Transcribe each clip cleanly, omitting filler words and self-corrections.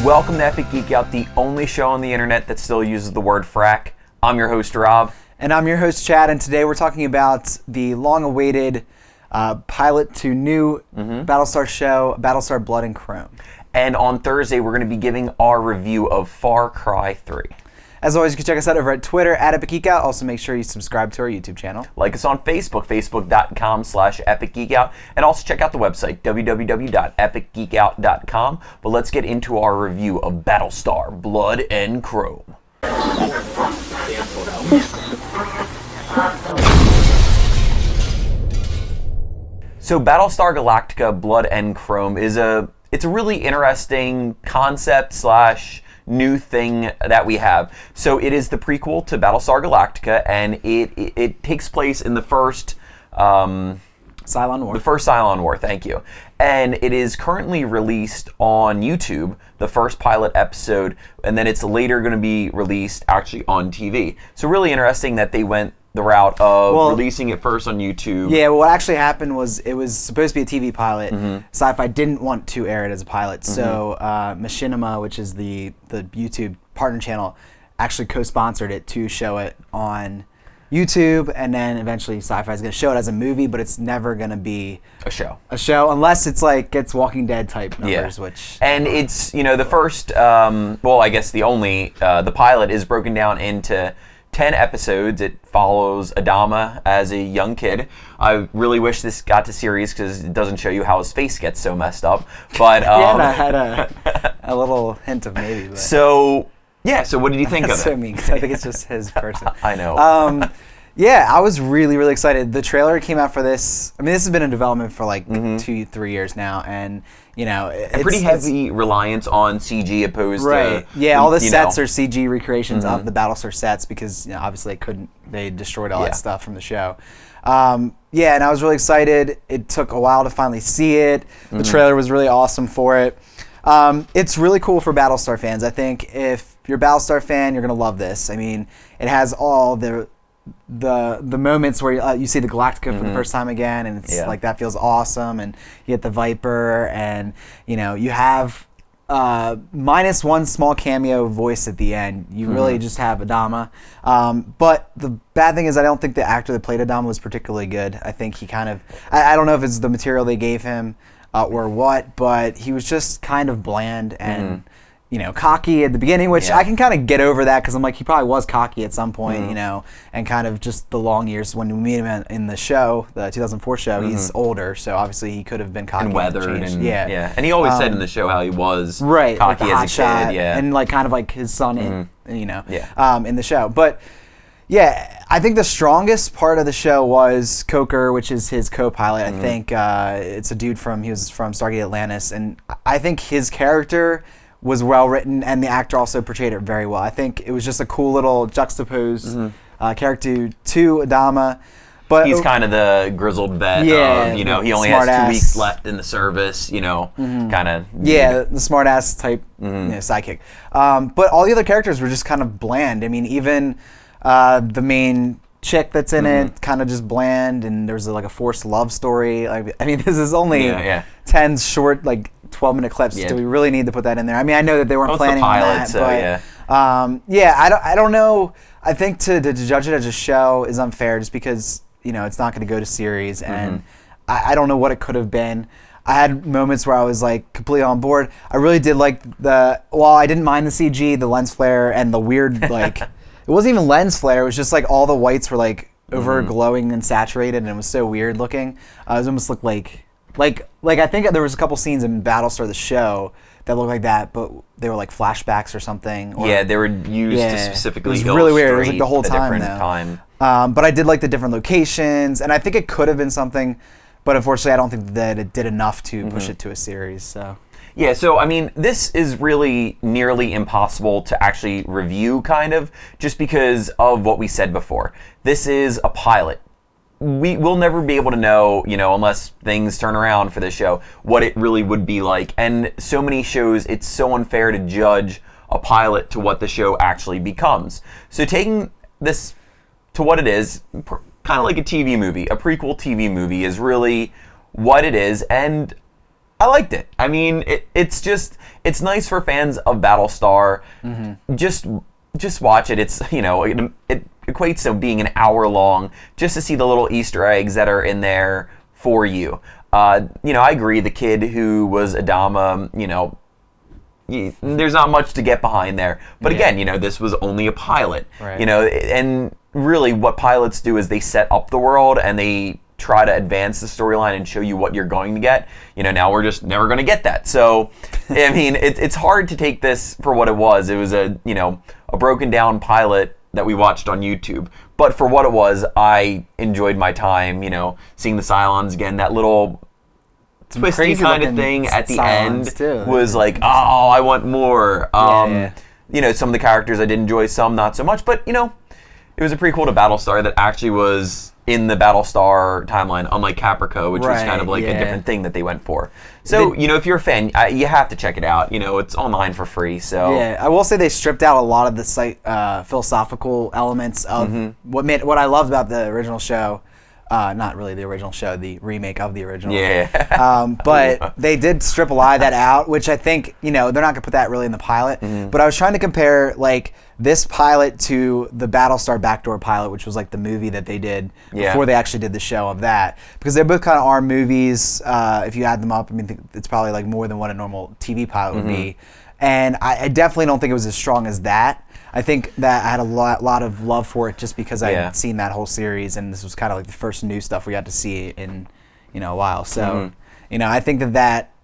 Welcome to Epic Geek Out, the only show on the internet that still uses the word frack. I'm your host, Rob. And I'm your host, Chad, and today we're talking about the long-awaited pilot to new Battlestar show, Battlestar Blood and Chrome. And on Thursday, we're going to be giving our review of Far Cry 3. As always, you can check us out over at Twitter, at Epic Geek Out. Also, make sure you subscribe to our YouTube channel. Like us on Facebook, facebook.com/epicgeekout. And also check out the website, www.epicgeekout.com. But let's get into our review of Battlestar Blood and Chrome. So Battlestar Galactica Blood and Chrome is it's a really interesting concept / new thing that we have. So it is the prequel to Battlestar Galactica, and it takes place in the first Cylon War. The first Cylon War, thank you. And it is currently released on YouTube, the first pilot episode, and then it's later going to be released actually on TV. So really interesting that they went the route of releasing it first on YouTube. Yeah, well, what actually happened was it was supposed to be a TV pilot. Sci-Fi didn't want to air it as a pilot, so Machinima, which is the YouTube partner channel, actually co-sponsored it to show it on YouTube, and then eventually Sci-Fi is going to show it as a movie, but it's never going to be a show unless it's like gets Walking Dead type numbers. And it's, the first, I guess the only, the pilot is broken down into 10 episodes. It follows Adama as a young kid. I really wish this got to series because it doesn't show you how his face gets so messed up. But and I had a little hint of maybe. But. So what did you think of it? So mean, because I think it's just his person. I know. I was really, really excited. The trailer came out for this. I mean, this has been in development for like 2-3 years now, and it's pretty heavy reliance on CG opposed to all the sets are CG recreations of the Battlestar sets because obviously they destroyed all that stuff from the show. And I was really excited. It took a while to finally see it. The trailer was really awesome for it. It's really cool for Battlestar fans. I think if you're a Battlestar fan, you're gonna love this. I mean, it has all the moments where you see the Galactica for the first time again, and it's like that feels awesome. And you get the Viper, and you have minus one small cameo voice at the end. You really just have Adama. But the bad thing is, I don't think the actor that played Adama was particularly good. I think he kind of I don't know if it's the material they gave him or what, but he was just kind of bland and. Cocky at the beginning, which I can kind of get over that because I'm like, he probably was cocky at some point, and kind of just the long years when we meet him in the show, the 2004 show, he's older, so obviously he could have been cocky and weathered, and he always said in the show how he was cocky like as a kid, and like kind of like his son in the show, but. Yeah, I think the strongest part of the show was Coker, which is his co-pilot. I think it's a dude he was from Stargate Atlantis, and I think his character was well written, and the actor also portrayed it very well. I think it was just a cool little juxtaposed character to Adama. But he's kind of the grizzled vet of, he only has 2 weeks left in the service, kind of. Yeah, the smart ass type sidekick. But all the other characters were just kind of bland. I mean, even the main chick that's in it, kind of just bland, and there's like a forced love story. I mean, this is only 10 short, 12-minute clips. Do we really need to put that in there? I mean, I know that they weren't planning on that, but I don't know. I think to judge it as a show is unfair, just because it's not going to go to series, and I don't know what it could have been. I had moments where I was like completely on board. I really did like I didn't mind the CG, the lens flare, and the weird it wasn't even lens flare. It was just like all the whites were like over glowing and saturated, and it was so weird looking. It almost looked like I think there was a couple scenes in Battlestar the show that looked like that, but they were like flashbacks or something. They were used to specifically. It was really weird. It was like the whole time. But I did like the different locations, and I think it could have been something, but unfortunately, I don't think that it did enough to push it to a series. So. Yeah, so I mean, this is really nearly impossible to actually review, kind of, just because of what we said before. This is a pilot. We'll never be able to know, unless things turn around for this show, what it really would be like. And so many shows, it's so unfair to judge a pilot to what the show actually becomes. So taking this to what it is, kind of like a TV movie, a prequel TV movie is really what it is. And I liked it. I mean, it's nice for fans of Battlestar. Just watch it. It's, it equates to being an hour long just to see the little Easter eggs that are in there for you. I agree. The kid who was Adama, there's not much to get behind there. But again, this was only a pilot. Right. And really what pilots do is they set up the world and they try to advance the storyline and show you what you're going to get. Now we're just never going to get that. So, I mean, it's hard to take this for what it was. It was a broken down pilot that we watched on YouTube. But for what it was, I enjoyed my time, seeing the Cylons again. That little twisty kind of thing at the end was like, oh, I want more. Some of the characters I did enjoy, some not so much. But, it was a prequel to Battlestar that actually was in the Battlestar timeline, unlike Caprico, which was kind of like a different thing that they went for. So, if you're a fan, you have to check it out. It's online for free. So yeah, I will say they stripped out a lot of the philosophical elements of what I loved about the original show. Not really the original show, the remake of the original. Yeah. But they did strip a lot of that out, which I think, they're not going to put that really in the pilot. But I was trying to compare, like, this pilot to the Battlestar Backdoor pilot, which was, like, the movie that they did before they actually did the show of that. Because they both kind of are movies. If you add them up, I mean, it's probably, like, more than what a normal TV pilot would be. And I definitely don't think it was as strong as that. I think that I had a lot of love for it just because I had seen that whole series, and this was kind of like the first new stuff we got to see in a while. So I think that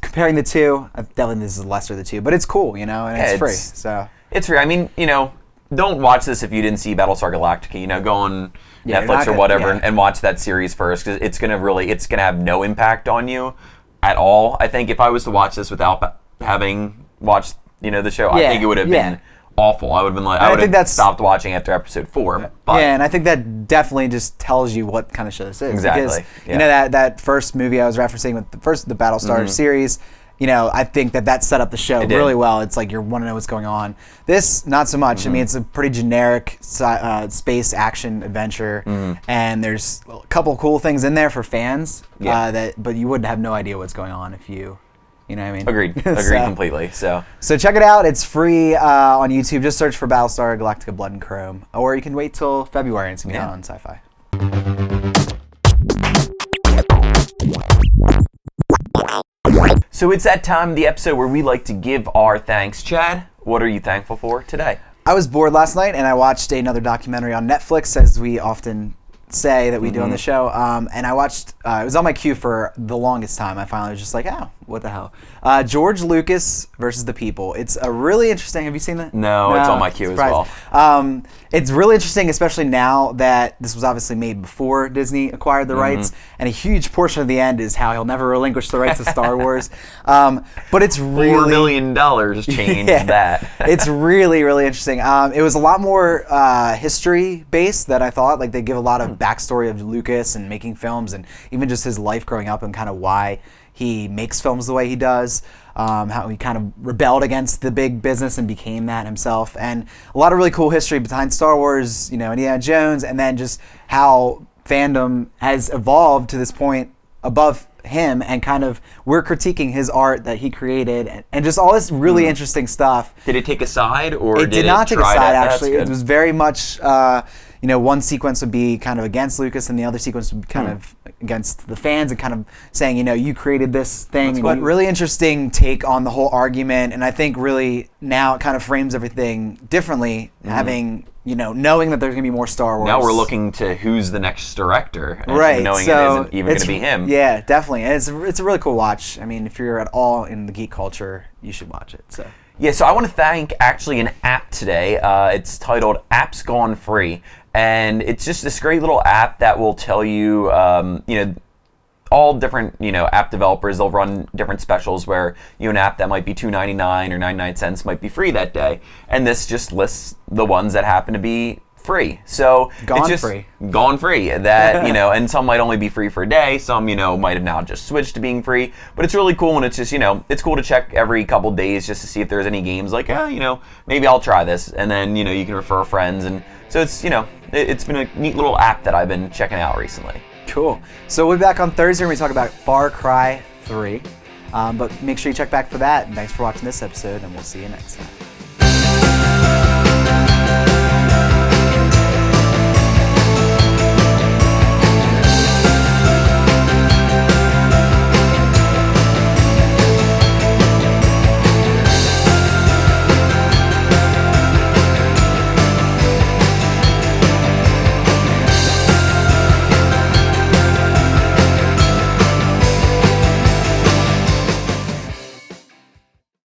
comparing the two, I definitely think this is the lesser of the two, but it's cool, and it's free. So it's free. I mean, don't watch this if you didn't see Battlestar Galactica. Go on Netflix or whatever and watch that series first, because it's gonna have no impact on you at all. I think if I was to watch this without having watched the show, I think it would have been awful. I would have been like, I would have stopped watching after episode 4. But and I think that definitely just tells you what kind of show this is. Exactly. Because, that first movie I was referencing with the Battlestar series, I think that set up the show really well. It's like you want to know what's going on. This, not so much. I mean, it's a pretty generic space action adventure, and there's a couple cool things in there for fans. But you would have no idea what's going on if you. You know what I mean? Agreed completely. So check it out. It's free on YouTube. Just search for Battlestar Galactica Blood and Chrome. Or you can wait till February and see me on Sci-Fi. So it's that time of the episode where we like to give our thanks. Chad, what are you thankful for today? I was bored last night and I watched another documentary on Netflix, as we often say that we do on the show, and I watched it was on my queue for the longest time. I finally was just like, what the hell, George Lucas versus the People. It's a really interesting. Have you seen that? No, it's on my queue as well. It's really interesting, especially now that this was obviously made before Disney acquired the rights, and a huge portion of the end is how he'll never relinquish the rights to Star Wars. But it's really $4 million changed that. It's really, really interesting. It was a lot more history based than I thought. Like, they give a lot of backstory of Lucas and making films, and even just his life growing up and kind of why he makes films the way he does, how he kind of rebelled against the big business and became that himself, and a lot of really cool history behind Star Wars, Indiana Jones, and then just how fandom has evolved to this point above him, and kind of we're critiquing his art that he created, and just all this really interesting stuff. Did it take a side, or it did not take a side? Actually, it was very much. One sequence would be kind of against Lucas, and the other sequence would be kind of against the fans, and kind of saying, you created this thing. But really interesting take on the whole argument, and I think really now it kind of frames everything differently, having, knowing that there's going to be more Star Wars. Now we're looking to who's the next director, and knowing it isn't even going to be him. Yeah, definitely. And it's a really cool watch. I mean, if you're at all in the geek culture, you should watch it. So. Yeah, so I want to thank actually an app today. It's titled Apps Gone Free. And it's just this great little app that will tell you, all different, app developers, they'll run different specials where, an app that might be $2.99 or 99 cents might be free that day. And this just lists the ones that happen to be free. So gone free. That, and some might only be free for a day. Some, might have now just switched to being free. But it's really cool, and it's just, it's cool to check every couple days just to see if there's any games like, maybe I'll try this. And then, you can refer friends. And so it's, it's been a neat little app that I've been checking out recently. Cool. So we'll be back on Thursday when we talk about Far Cry 3. But make sure you check back for that. And thanks for watching this episode, and we'll see you next time.